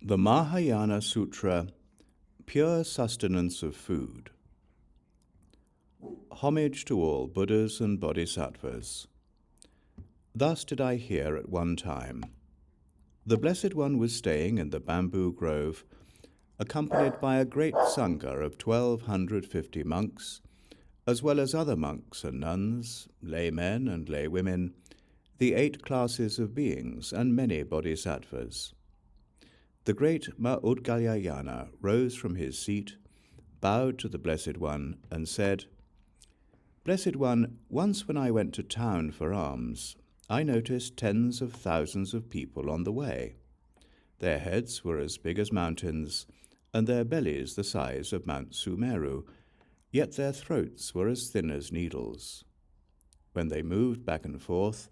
The Mahāyāna Sūtra, Pure Sustenance of Food. Homage to all Buddhas and Bodhisattvas. Thus did I hear at one time. The Blessed One was staying in the bamboo grove, accompanied by a great saṅgha of 1,250 monks, as well as other monks and nuns, laymen and laywomen, the 8 classes of beings, and many bodhisattvas. The great Maudgalyāyana rose from his seat, bowed to the Blessed One, and said, "Blessed One, once when I went to town for alms, I noticed tens of thousands of people on the way. Their heads were as big as mountains, and their bellies the size of Mount Sumeru, yet their throats were as thin as needles. When they moved back and forth,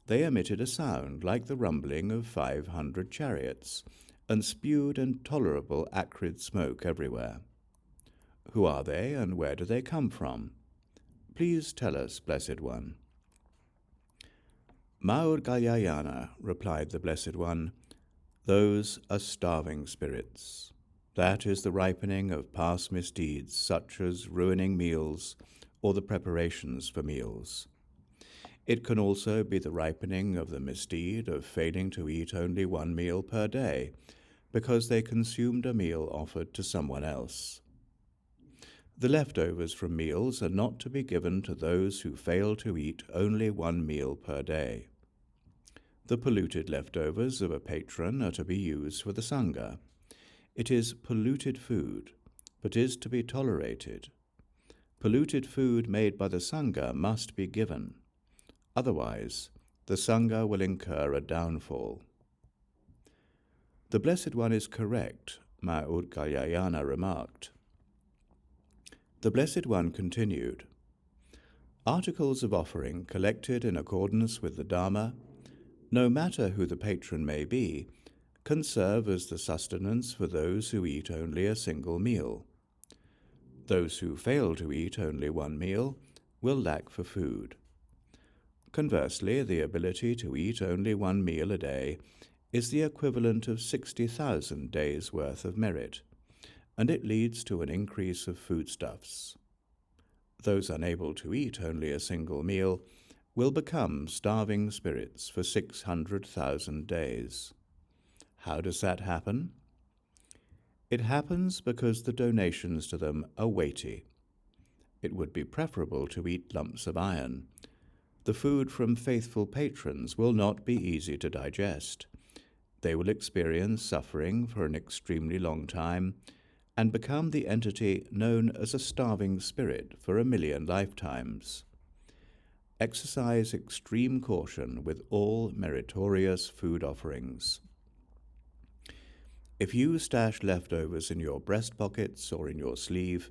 they emitted a sound like the rumbling of 500 chariots, and spewed intolerable acrid smoke everywhere. Who are they, and where do they come from? Please tell us, Blessed One." "Maudgalyāyana," replied the Blessed One, "those are starving spirits. That is the ripening of past misdeeds, such as ruining meals or the preparations for meals. It can also be the ripening of the misdeed of failing to eat only 1 meal per day, because they consumed a meal offered to someone else. The leftovers from meals are not to be given to those who fail to eat only 1 meal per day. The polluted leftovers of a patron are to be used for the saṅgha. It is polluted food, but is to be tolerated. Polluted food made by the saṅgha must be given. Otherwise, the saṅgha will incur a downfall." "The Blessed One is correct," Maudgalyāyana remarked. The Blessed One continued, "Articles of offering collected in accordance with the Dharma, no matter who the patron may be, can serve as the sustenance for those who eat only a single meal. Those who fail to eat only 1 meal will lack for food. Conversely, the ability to eat only 1 meal a day is the equivalent of 60,000 days' worth of merit, and it leads to an increase of foodstuffs. Those unable to eat only a single meal will become starving spirits for 600,000 days. How does that happen? It happens because the donations to them are weighty. It would be preferable to eat lumps of iron. The food from faithful patrons will not be easy to digest. They will experience suffering for an extremely long time and become the entity known as a starving spirit for 1,000,000 lifetimes. Exercise extreme caution with all meritorious food offerings. If you stash leftovers in your breast pockets or in your sleeve,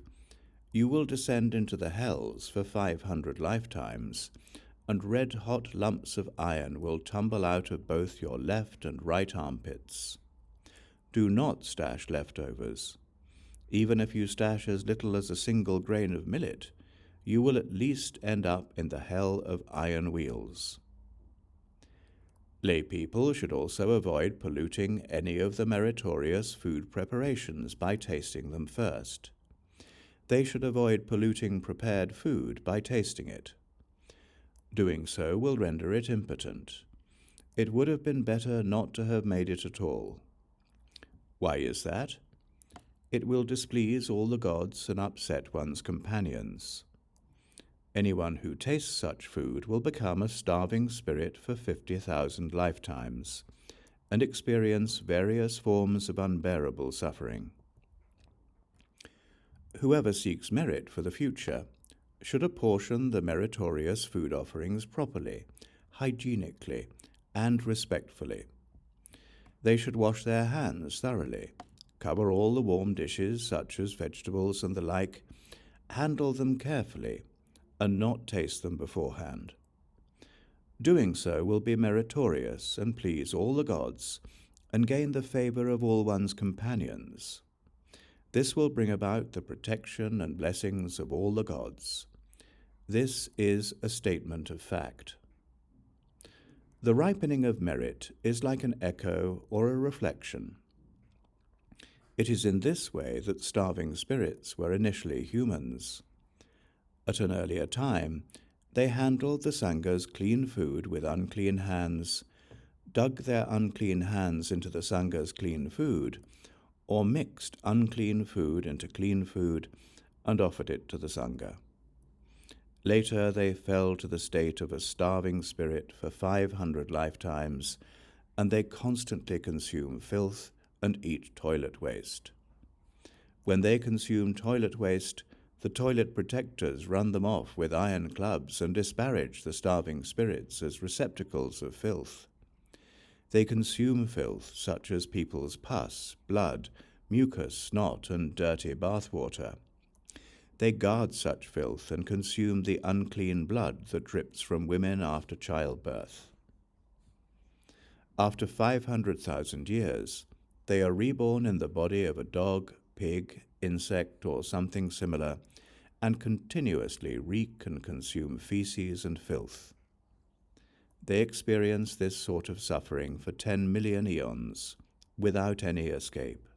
you will descend into the hells for 500 lifetimes, and red-hot lumps of iron will tumble out of both your left and right armpits. Do not stash leftovers. Even if you stash as little as a single grain of millet, you will at least end up in the hell of iron wheels. Lay people should also avoid polluting any of the meritorious food preparations by tasting them first. They should avoid polluting prepared food by tasting it. Doing so will render it impotent. It would have been better not to have made it at all. Why is that? It will displease all the gods and upset one's companions. Anyone who tastes such food will become a starving spirit for 50,000 lifetimes and experience various forms of unbearable suffering. Whoever seeks merit for the future should apportion the meritorious food offerings properly, hygienically, and respectfully. They should wash their hands thoroughly, cover all the warm dishes such as vegetables and the like, handle them carefully, and not taste them beforehand. Doing so will be meritorious and please all the gods, and gain the favor of all one's companions. This will bring about the protection and blessings of all the gods. This is a statement of fact. The ripening of merit is like an echo or a reflection. It is in this way that starving spirits were initially humans. At an earlier time, they handled the saṅgha's clean food with unclean hands, dug their unclean hands into the saṅgha's clean food, or mixed unclean food into clean food and offered it to the saṅgha. Later they fell to the state of a starving spirit for 500 lifetimes, and they constantly consume filth and eat toilet waste. When they consume toilet waste, the toilet protectors run them off with iron clubs and disparage the starving spirits as receptacles of filth. They consume filth such as people's pus, blood, mucus, snot, and dirty bathwater. They guard such filth and consume the unclean blood that drips from women after childbirth. After 500,000 years, they are reborn in the body of a dog, pig, insect, or something similar, and continuously reek and consume feces and filth. They experience this sort of suffering for 10 million eons, without any escape.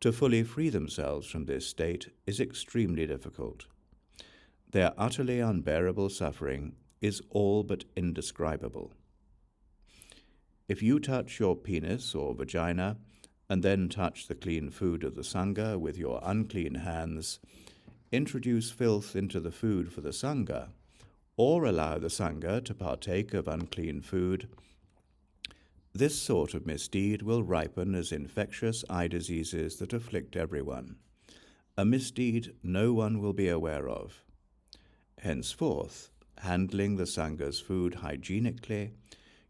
To fully free themselves from this state is extremely difficult. Their utterly unbearable suffering is all but indescribable. If you touch your penis or vagina and then touch the clean food of the saṅgha with your unclean hands, introduce filth into the food for the saṅgha, or allow the saṅgha to partake of unclean food, this sort of misdeed will ripen as infectious eye diseases that afflict everyone, a misdeed no one will be aware of. Henceforth, handling the saṅgha's food hygienically,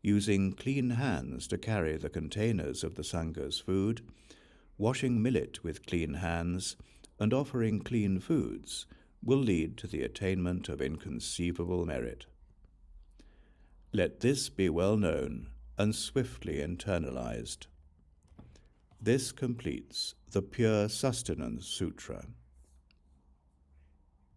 using clean hands to carry the containers of the saṅgha's food, washing millet with clean hands, and offering clean foods will lead to the attainment of inconceivable merit. Let this be well known and swiftly internalized. This completes the Pure Sustenance Sutra.